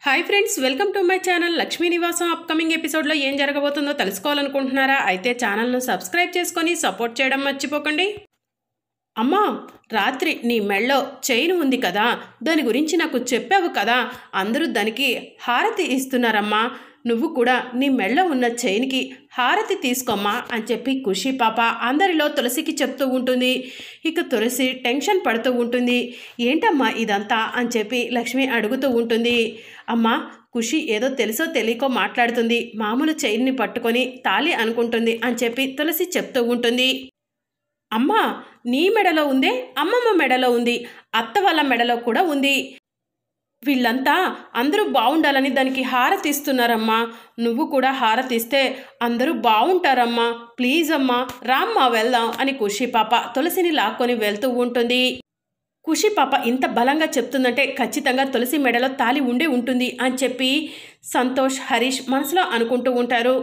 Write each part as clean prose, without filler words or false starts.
Hi friends, welcome to my channel. Lakshmi నివాసం upcoming ఎపిసోడ్లో ఏం జరగబోతుందో తెలుసుకోవాలనుకుంటున్నారా? అయితే ఛానల్ను సబ్స్క్రైబ్ చేసుకొని సపోర్ట్ చేయడం మర్చిపోకండి. అమ్మా, రాత్రి నీ మెళ్ళో చైన్ ఉంది కదా, దాని గురించి నాకు చెప్పావు కదా, అందరూ దానికి హారతి ఇస్తున్నారమ్మా, నువ్వు కూడా నీ మెళ్ళో ఉన్న చైన్కి హారతి తీసుకోమ్మా అని చెప్పి ఖుషి పాప అందరిలో తులసికి చెప్తూ ఉంటుంది. ఇక తులసి టెన్షన్ పడుతూ ఉంటుంది. ఏంటమ్మా ఇదంతా అని చెప్పి లక్ష్మి అడుగుతూ ఉంటుంది. అమ్మా, ఖుషి ఏదో తెలుసో తెలియకో మాట్లాడుతుంది, మామూలు చైన్ని పట్టుకొని తాళి అనుకుంటుంది అని చెప్పి తులసి చెప్తూ ఉంటుంది. అమ్మా, నీ మెడలో ఉందే అమ్మమ్మ మెడలో ఉంది, అత్త వాళ్ళ మెడలో కూడా ఉంది. వీళ్ళంతా అందరూ బాగుండాలని దానికి హారతి ఇస్తున్నారమ్మా, నువ్వు కూడా హారతి ఇస్తే అందరూ బాగుంటారమ్మా, ప్లీజ్ అమ్మా రామ్మా వెళ్దాం అని ఖుషి పాప తులసిని లాక్కొని వెళ్తూ ఉంటుంది. ఖుషి పాప ఇంత బలంగా చెప్తుందంటే ఖచ్చితంగా తులసి మెడలో తాళి ఉండే ఉంటుంది అని చెప్పి సంతోష్, హరీష్ మనసులో అనుకుంటూ ఉంటారు.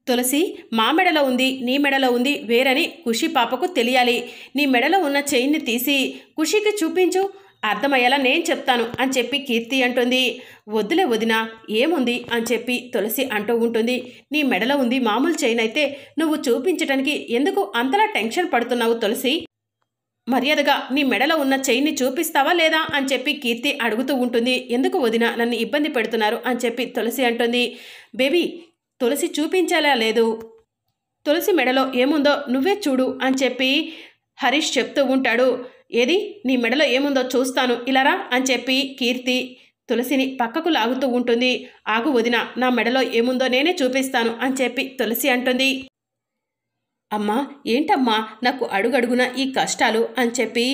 తులసి మా మెడలో ఉంది, నీ మెడలో ఉంది వేరని ఖుషి పాపకు తెలియాలి. నీ మెడలో ఉన్న చైన్ని తీసి ఖుషికి చూపించు, అర్థమయ్యేలా నేను చెప్తాను అని చెప్పి కీర్తి అంటుంది. వద్దులే వదినా, ఏముంది అని చెప్పి తులసి అంటూ ఉంటుంది. నీ మెడలో ఉంది మామూలు చైన్ అయితే నువ్వు చూపించటానికి ఎందుకు అంతలా టెన్షన్ పడుతున్నావు తులసి? మర్యాదగా నీ మెడలో ఉన్న చైన్ని చూపిస్తావా లేదా అని చెప్పి కీర్తి అడుగుతూ ఉంటుంది. ఎందుకు వదినా నన్ను ఇబ్బంది పెడుతున్నారు అని చెప్పి తులసి అంటుంది. బేబీ, తులసి చూపించేలా లేదు, తులసి మెడలో ఏముందో నువ్వే చూడు అని చెప్పి హరీష్ చెప్తూ ఉంటాడు. ఏది నీ మెడలో ఏముందో చూస్తాను, ఇలారా అని చెప్పి కీర్తి తులసిని పక్కకు లాగుతూ ఉంటుంది. ఆగు వదిన, నా మెడలో ఏముందో నేనే చూపిస్తాను అని చెప్పి తులసి అంటుంది. అమ్మా, ఏంటమ్మా నాకు అడుగడుగున ఈ కష్టాలు అని చెప్పి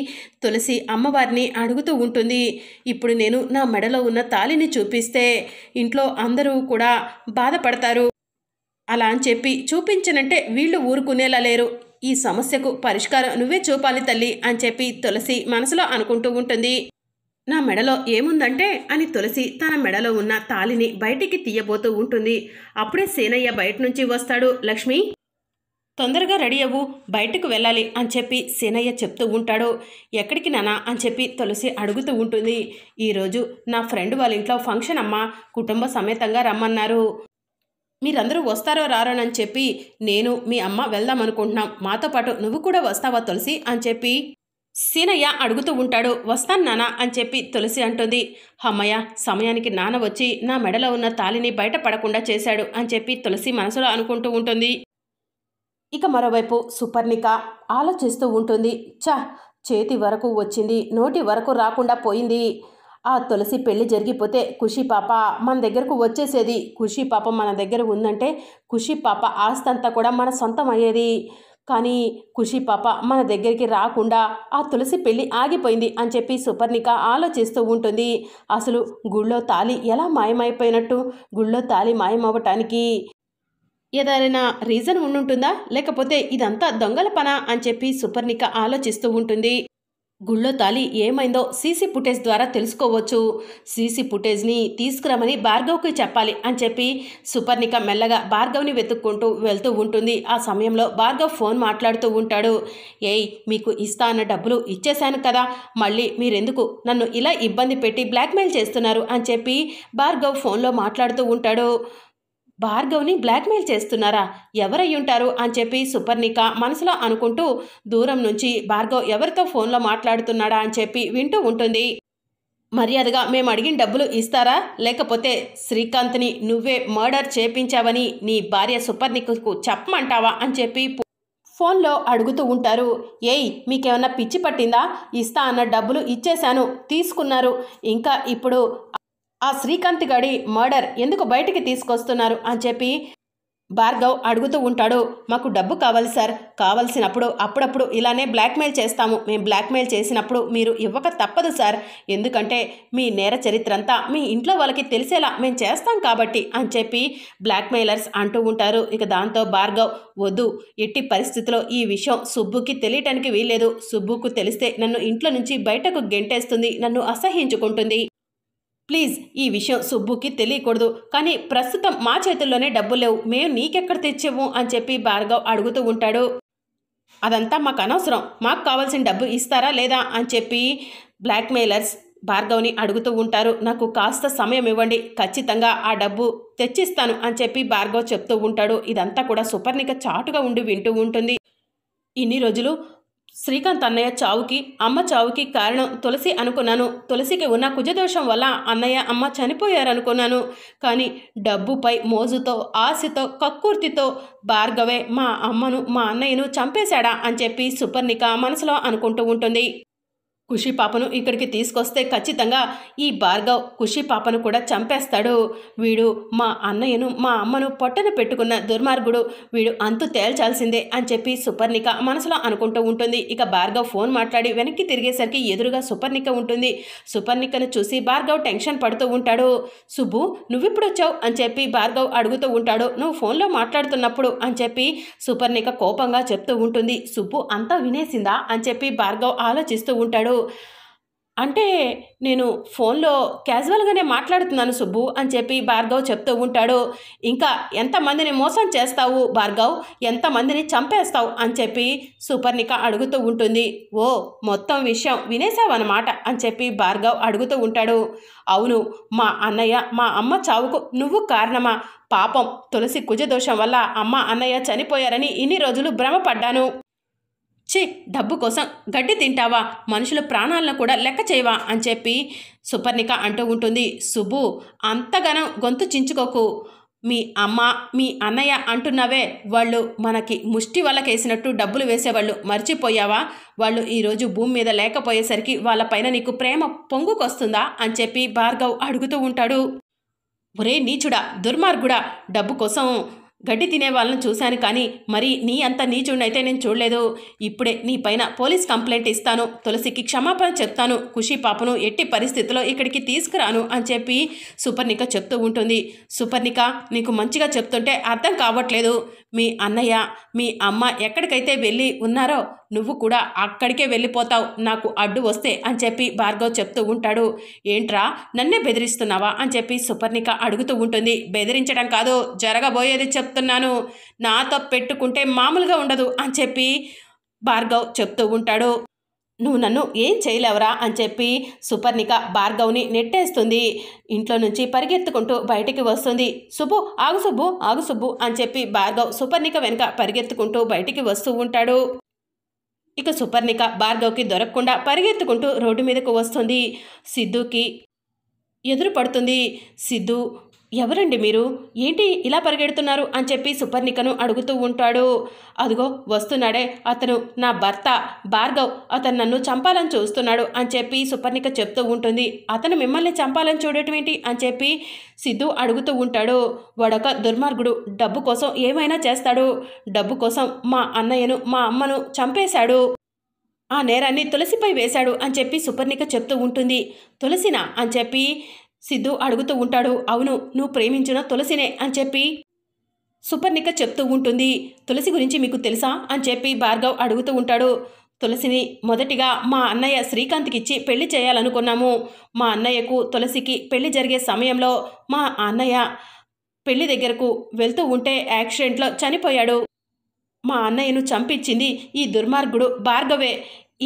తులసి అమ్మవారిని అడుగుతూ ఉంటుంది. ఇప్పుడు నేను నా మెడలో ఉన్న తాళిని చూపిస్తే ఇంట్లో అందరూ కూడా బాధపడతారు, అలా అని చెప్పి చూపించనంటే వీళ్ళు ఊరుకునేలా లేరు, ఈ సమస్యకు పరిష్కారం నువ్వే చూపాలి తల్లి అని చెప్పి తులసి మనసులో అనుకుంటూ ఉంటుంది. నా మెడలో ఏముందంటే అని తులసి తన మెడలో ఉన్న తాళిని బయటికి తీయబోతూ ఉంటుంది. అప్పుడే సేనయ్య బయట నుంచి వస్తాడు. లక్ష్మి, తొందరగా రెడీ అవ్వు, బయటకు వెళ్ళాలి అని చెప్పి సేనయ్య చెప్తూ ఉంటాడు. ఎక్కడికి నానా అని చెప్పి తులసి అడుగుతూ ఉంటుంది. ఈరోజు నా ఫ్రెండ్ వాళ్ళ ఇంట్లో ఫంక్షన్ అమ్మా, కుటుంబ సమేతంగా రమ్మన్నారు, మీరందరూ వస్తారో రారోనని చెప్పి నేను మీ అమ్మ వెళ్దాం అనుకుంటున్నాం, మాతో పాటు నువ్వు కూడా వస్తావా తులసి అని చెప్పి సీనయ్య అడుగుతూ ఉంటాడు. వస్తాను నాన్న అని చెప్పి తులసి అంటుంది. అమ్మయ్య, సమయానికి నాన్న వచ్చి నా మెడలో ఉన్న తాళిని బయట పడకుండా చేశాడు అని చెప్పి తులసి మనసులో అనుకుంటూ ఉంటుంది. ఇక మరోవైపు సుపర్ణిక ఆలోచిస్తూ ఉంటుంది. చేతి వరకు వచ్చింది, నోటి వరకు రాకుండా పోయింది. ఆ తులసి పెళ్లి జరిగిపోతే ఖుషి పాప మన దగ్గరకు వచ్చేసేది, ఖుషి పాప మన దగ్గర ఉందంటే ఖుషి పాప ఆస్తి అంతా కూడా మన సొంతం అయ్యేది. కానీ ఖుషి పాప మన దగ్గరికి రాకుండా ఆ తులసి పెళ్లి ఆగిపోయింది అని చెప్పి సుపర్ణిక ఆలోచిస్తూ ఉంటుంది. అసలు గుళ్ళో తాళి ఎలా మాయమైపోయినట్టు? గుళ్ళో తాళి మాయమవ్వటానికి ఏదైనా రీజన్ ఉండుంటుందా, లేకపోతే ఇదంతా దొంగల పనా అని చెప్పి సుపర్ణిక ఆలోచిస్తూ ఉంటుంది. గుళ్ళో తాళి ఏమైందో సీసీ ఫుటేజ్ ద్వారా తెలుసుకోవచ్చు, సీసీ ఫుటేజ్ని తీసుకురమని భార్గవ్కి చెప్పాలి అని చెప్పి సుపర్ణిక మెల్లగా భార్గవ్ని వెతుక్కుంటూ వెళ్తూ ఉంటుంది. ఆ సమయంలో భార్గవ్ ఫోన్ మాట్లాడుతూ ఉంటాడు. ఏయ్, మీకు ఇస్తా అన్న డబ్బులు ఇచ్చేశాను కదా, మళ్ళీ మీరెందుకు నన్ను ఇలా ఇబ్బంది పెట్టి బ్లాక్మెయిల్ చేస్తున్నారు అని చెప్పి భార్గవ్ ఫోన్లో మాట్లాడుతూ ఉంటాడు. భార్గవ్ని బ్లాక్మెయిల్ చేస్తున్నారా, ఎవరై ఉంటారు అని చెప్పి సుపర్ణిక మనసులో అనుకుంటూ దూరం నుంచి భార్గవ్ ఎవరితో ఫోన్లో మాట్లాడుతున్నాడా అని చెప్పి వింటూ ఉంటుంది. మర్యాదగా మేము అడిగిన డబ్బులు ఇస్తారా, లేకపోతే శ్రీకాంత్ని నువ్వే మర్డర్ చేపించావని నీ భార్య సుపర్ణికకు చెప్పమంటావా అని చెప్పి ఫోన్లో అడుగుతూ ఉంటారు. ఏయ్, మీకేమన్నా పిచ్చి పట్టిందా? ఇస్తా అన్న డబ్బులు ఇచ్చేశాను, తీసుకున్నారు, ఇంకా ఇప్పుడు ఆ శ్రీకాంత్ గడి మర్డర్ ఎందుకు బయటికి తీసుకొస్తున్నారు అని చెప్పి భార్గవ్ అడుగుతూ ఉంటాడు. మాకు డబ్బు కావాలి సార్, కావలసినప్పుడు అప్పుడప్పుడు ఇలానే బ్లాక్మెయిల్ చేస్తాము, మేము బ్లాక్మెయిల్ చేసినప్పుడు మీరు ఇవ్వక తప్పదు సార్, ఎందుకంటే మీ నేర చరిత్ర అంతా మీ ఇంట్లో వాళ్ళకి తెలిసేలా మేము చేస్తాం కాబట్టి అని చెప్పి బ్లాక్మెయిలర్స్ అంటూ ఉంటారు. ఇక దాంతో భార్గవ్, వద్దు, ఎట్టి పరిస్థితిలో ఈ విషయం సుబ్బుకి తెలియటానికి వీల్లేదు, సుబ్బుకు తెలిస్తే నన్ను ఇంట్లో నుంచి బయటకు గెంటేస్తుంది, నన్ను అసహ్యించుకుంటుంది, ప్లీజ్ ఈ విషయం సుబ్బుకి తెలియకూడదు, కానీ ప్రస్తుతం మా చేతుల్లోనే డబ్బులు లేవు, మేము నీకెక్కడ తెచ్చాము అని చెప్పి భార్గవ్ అడుగుతూ ఉంటాడు. అదంతా మాకు అనవసరం, మాకు కావాల్సిన డబ్బు ఇస్తారా లేదా అని చెప్పి బ్లాక్మెయిలర్స్ భార్గవ్ని అడుగుతూ ఉంటారు. నాకు కాస్త సమయం ఇవ్వండి, ఖచ్చితంగా ఆ డబ్బు తెచ్చిస్తాను అని చెప్పి భార్గవ్ చెప్తూ ఉంటాడు. ఇదంతా కూడా సుపర్ణిక చాటుగా ఉండి వింటూ ఉంటుంది. ఇన్ని రోజులు శ్రీకాంత్ అన్నయ్య చావుకి, అమ్మ చావుకి కారణం తులసి అనుకున్నాను. తులసికి ఉన్న కుజదోషం వల్ల అన్నయ్య అమ్మ చనిపోయారనుకున్నాను. కానీ డబ్బుపై మోజుతో, ఆశతో, కక్కుర్తితో భార్గవే మా అమ్మను, మా అన్నయ్యను చంపేశాడా అని చెప్పి సుపర్ణిక మనసులో అనుకుంటూ ఉంటుంది. ఖుషి పాపను ఇక్కడికి తీసుకొస్తే ఖచ్చితంగా ఈ భార్గవ్ ఖుషి పాపను కూడా చంపేస్తాడు. వీడు మా అన్నయ్యను, మా అమ్మను పొట్టన పెట్టుకున్న దుర్మార్గుడు, వీడు అంతు తేల్చాల్సిందే అని చెప్పి సుపర్ణిక మనసులో అనుకుంటూ ఉంటుంది. ఇక భార్గవ్ ఫోన్ మాట్లాడి వెనక్కి తిరిగేసరికి ఎదురుగా సుపర్ణిక ఉంటుంది. సుపర్ణికను చూసి భార్గవ్ టెన్షన్ పడుతూ ఉంటాడు. సుబ్బు, నువ్విప్పుడు వచ్చావు అని చెప్పి భార్గవ్ అడుగుతూ ఉంటాడు. నువ్వు ఫోన్లో మాట్లాడుతున్నప్పుడు అని చెప్పి సుపర్ణిక కోపంగా చెప్తూ ఉంటుంది. సుబ్బు అంతా వినేసిందా అని చెప్పి భార్గవ్ ఆలోచిస్తూ ఉంటాడు. అంటే నేను ఫోన్లో క్యాజువల్గానే మాట్లాడుతున్నాను సుబ్బు అని చెప్పి భార్గవ్ చెప్తూ ఉంటాడు. ఇంకా ఎంతమందిని మోసం చేస్తావు భార్గవ్, ఎంతమందిని చంపేస్తావు అని చెప్పి సుపర్ణిక అడుగుతూ ఉంటుంది. ఓ, మొత్తం విషయం వినేసావన్నమాట అని చెప్పి భార్గవ్ అడుగుతూ ఉంటాడు. అవును, మా అన్నయ్య, మా అమ్మ చావుకు నువ్వు కారణమా? పాపం తులసి కుజదోషం వల్ల అమ్మ అన్నయ్య చనిపోయారని ఇన్ని రోజులు భ్రమపడ్డాను. ఛీ, డబ్బు కోసం గడ్డి తింటావా? మనుషుల ప్రాణాలను కూడా లెక్క చేయవా అని చెప్పి సుపర్ణిక అంటూ ఉంటుంది. సుబ్బు, అంతగానం గొంతు చించుకోకు. మీ అమ్మ, మీ అన్నయ్య అంటున్నావే, వాళ్ళు మనకి ముష్టి వలకేసినట్టు డబ్బులు వేసేవాళ్ళు, మర్చిపోయావా? వాళ్ళు ఈరోజు భూమి మీద లేకపోయేసరికి వాళ్ళపైన నీకు ప్రేమ పొంగుకొస్తుందా అని చెప్పి భార్గవ్ అడుగుతూ ఉంటాడు. ఒరే నీచుడా, దుర్మార్గుడా, డబ్బు కోసం గడ్డి తినే వాళ్ళని చూశాను, కానీ మరి నీ అంత నీచుడినైతే నేను చూడలేదు. ఇప్పుడే నీ పైన పోలీస్ కంప్లైంట్ ఇస్తాను, తులసికి క్షమాపణ చెప్తాను, ఖుషి పాపను ఎట్టి పరిస్థితిలో ఇక్కడికి తీసుకురాను అని చెప్పి సుపర్ణిక చెప్తూ ఉంటుంది. సుపర్ణిక, నీకు మంచిగా చెప్తుంటే అర్థం కావట్లేదు. మీ అన్నయ్య, మీ అమ్మ ఎక్కడికైతే వెళ్ళి ఉన్నారో నువ్వు కూడా అక్కడికే వెళ్ళిపోతావు నాకు అడ్డు వస్తే అని చెప్పి భార్గవ్ చెప్తూ ఉంటాడు. ఏంట్రా, నన్నే బెదిరిస్తున్నావా అని చెప్పి సుపర్ణిక అడుగుతూ ఉంటుంది. బెదిరించడం కాదు, జరగబోయేది చెప్తున్నాను. నాతో పెట్టుకుంటే మామూలుగా ఉండదు అని చెప్పి భార్గవ్ చెప్తూ ఉంటాడు. నువ్వు నన్ను ఏం చేయలేవరా అని చెప్పి సుపర్ణిక భార్గవ్ని నెట్టేస్తుంది. ఇంట్లో నుంచి పరిగెత్తుకుంటూ బయటికి వస్తుంది. సుబ్బు, ఆగు సుబ్బు, ఆగు సుబ్బు అని చెప్పి భార్గవ్ సుపర్ణిక వెనుక పరిగెత్తుకుంటూ బయటికి వస్తూ ఉంటాడు. ఇక సుపర్ణిక భార్గవ్కి దొరకకుండా పరిగెత్తుకుంటూ రోడ్డు మీదకు వస్తుంది. సిద్ధుకి ఎదురు పడుతుంది. సిద్ధు, ఎవరండి మీరు, ఏంటి ఇలా పరిగెడుతున్నారు అని చెప్పి సుపర్ణికను అడుగుతూ ఉంటాడు. అదిగో వస్తున్నాడే, అతను నా భర్త భార్గవ్, అతను నన్ను చంపాలని చూస్తున్నాడు అని చెప్పి సుపర్ణిక చెప్తూ ఉంటుంది. అతను మిమ్మల్ని చంపాలని చూడటం ఏంటి అని చెప్పి సిద్ధు అడుగుతూ ఉంటాడు. వాడొక దుర్మార్గుడు, డబ్బు కోసం ఏమైనా చేస్తాడు, డబ్బు కోసం మా అన్నయ్యను, మా అమ్మను చంపేశాడు, ఆ నేరాన్ని తులసిపై వేశాడు అని చెప్పి సుపర్ణిక చెప్తూ ఉంటుంది. తులసినా అని చెప్పి సిద్ధు అడుగుతూ ఉంటాడు. అవును, నువ్వు ప్రేమించిన తులసినే అని చెప్పి సుపర్ణిక చెప్తూ ఉంటుంది. తులసి గురించి మీకు తెలుసా అని చెప్పి భార్గవ్ అడుగుతూ ఉంటాడు. తులసిని మొదటిగా మా అన్నయ్య శ్రీకాంత్కి ఇచ్చి పెళ్లి చేయాలనుకున్నాము. మా అన్నయ్యకు తులసికి పెళ్లి జరిగే సమయంలో మా అన్నయ్య పెళ్లి దగ్గరకు వెళ్తూ ఉంటే యాక్సిడెంట్లో చనిపోయాడు. మా అన్నయ్యను చంపించింది ఈ దుర్మార్గుడు భార్గవే.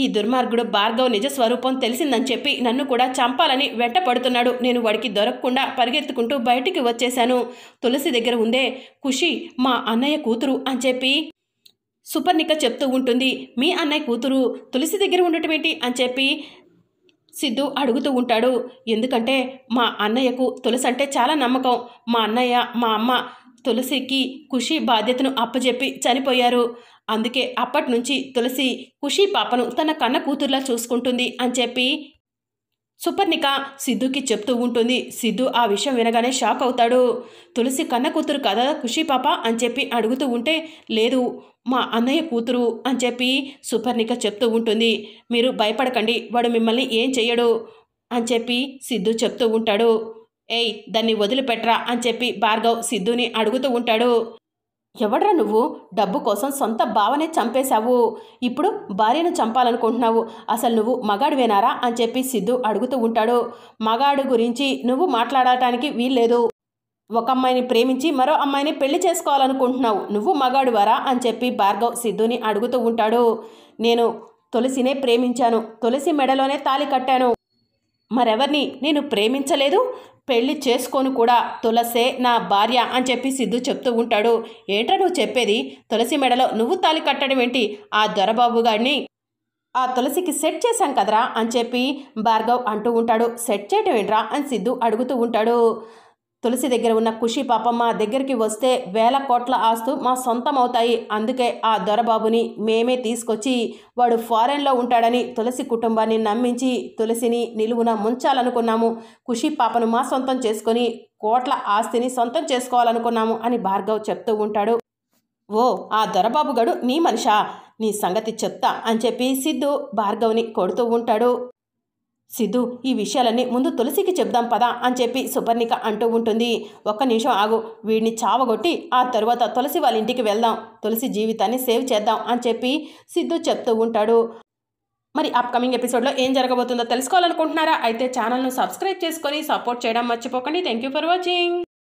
ఈ దుర్మార్గుడు భార్గవ్ నిజ స్వరూపం తెలిసిందని చెప్పి నన్ను కూడా చంపాలని వెంటపడుతున్నాడు. నేను వాడికి దొరకకుండా పరిగెత్తుకుంటూ బయటికి వచ్చేశాను. తులసి దగ్గర ఉందే ఖుషి, మా అన్నయ్య కూతురు అని చెప్పి సుపర్ణిక చెప్తూ ఉంటుంది. మీ అన్నయ్య కూతురు తులసి దగ్గర ఉండటం ఏంటి అని చెప్పి సిద్ధు అడుగుతూ ఉంటాడు. ఎందుకంటే మా అన్నయ్యకు తులసి అంటే చాలా నమ్మకం. మా అన్నయ్య, మా అమ్మ తులసికి ఖుషి బాధ్యతను అప్పచెప్పి చనిపోయారు. అందుకే అప్పటి నుంచి తులసి ఖుషి పాపను తన కన్న కూతుర్లా చూసుకుంటుంది అని చెప్పి సుపర్ణిక సిద్ధుకి చెప్తూ ఉంటుంది. సిద్ధు ఆ విషయం వినగానే షాక్ అవుతాడు. తులసి కన్న కూతురు కదా ఖుషి పాప అని చెప్పి అడుగుతూ ఉంటే, లేదు మా అన్నయ్య కూతురు అని చెప్పి సుపర్ణిక చెప్తూ ఉంటుంది. మీరు భయపడకండి, వాడు మిమ్మల్ని ఏం చెయ్యడు అని చెప్పి సిద్ధు చెప్తూ ఉంటాడు. ఏయ్, దాన్ని వదిలిపెట్టరా అని చెప్పి భార్గవ్ సిద్ధుని అడుగుతూ ఉంటాడు. ఎవడ్రా నువ్వు, డబ్బు కోసం సొంత బావనే చంపేశావు, ఇప్పుడు భార్యను చంపాలనుకుంటున్నావు, అసలు నువ్వు మగాడివేనారా అని చెప్పి సిద్ధు అడుగుతూ ఉంటాడు. మగాడు గురించి నువ్వు మాట్లాడటానికి వీల్లేదు. ఒక అమ్మాయిని ప్రేమించి మరో అమ్మాయిని పెళ్లి చేసుకోవాలనుకుంటున్నావు, నువ్వు మగాడువారా అని చెప్పి భార్గవ్ సిద్ధుని అడుగుతూ ఉంటాడు. నేను తులసినే ప్రేమించాను, తులసి మెడలోనే తాళి కట్టాను. మరెవరిని నేను ప్రేమించలేదు, పెళ్లి చేసుకోను కూడా, తులసే నా భార్య అని చెప్పి సిద్ధు చెప్తూ ఉంటాడు. ఏంట్రా నువ్వు చెప్పేది? తులసి మెడలో నువ్వు తాళి కట్టడం ఏంటి? ఆ దొరబాబు గారిని ఆ తులసికి సెట్ చేశాం కదరా అని చెప్పి భార్గవ్ అంటూ ఉంటాడు. సెట్ చేయటం ఏంట్రా అని సిద్ధు అడుగుతూ ఉంటాడు. తులసి దగ్గర ఉన్న ఖుషి పాపం మా దగ్గరికి వస్తే వేల కోట్ల ఆస్తు మా సొంతం అవుతాయి. అందుకే ఆ దొరబాబుని మేమే తీసుకొచ్చి వాడు ఫారెన్లో ఉంటాడని తులసి కుటుంబాన్ని నమ్మించి తులసిని నిలువున ముంచాలనుకున్నాము. ఖుషి పాపను మా సొంతం చేసుకొని కోట్ల ఆస్తిని సొంతం చేసుకోవాలనుకున్నాము అని భార్గవ్ చెప్తూ ఉంటాడు. ఓ ఆ దొరబాబు గడు నీ మనిషా, నీ సంగతి చెప్తా అని చెప్పి సిద్ధు భార్గవ్ని కొడుతూ ఉంటాడు. సిద్ధు ఈ విషయాలన్నీ ముందు తులసికి చెప్దాం పదా అని చెప్పి సుపర్ణిక అంటూ ఉంటుంది. ఒక్క నిమిషం ఆగు, వీడిని చావగొట్టి ఆ తరువాత తులసి వాళ్ళ ఇంటికి వెళ్దాం, తులసి జీవితాన్ని సేవ్ చేద్దాం అని చెప్పి సిద్ధు చెప్తూ ఉంటాడు. మరి అప్కమింగ్ ఎపిసోడ్లో ఏం జరగబోతుందో తెలుసుకోవాలనుకుంటున్నారా? అయితే ఛానల్ను సబ్స్క్రైబ్ చేసుకొని సపోర్ట్ చేయడం మర్చిపోకండి. Thank you for watching.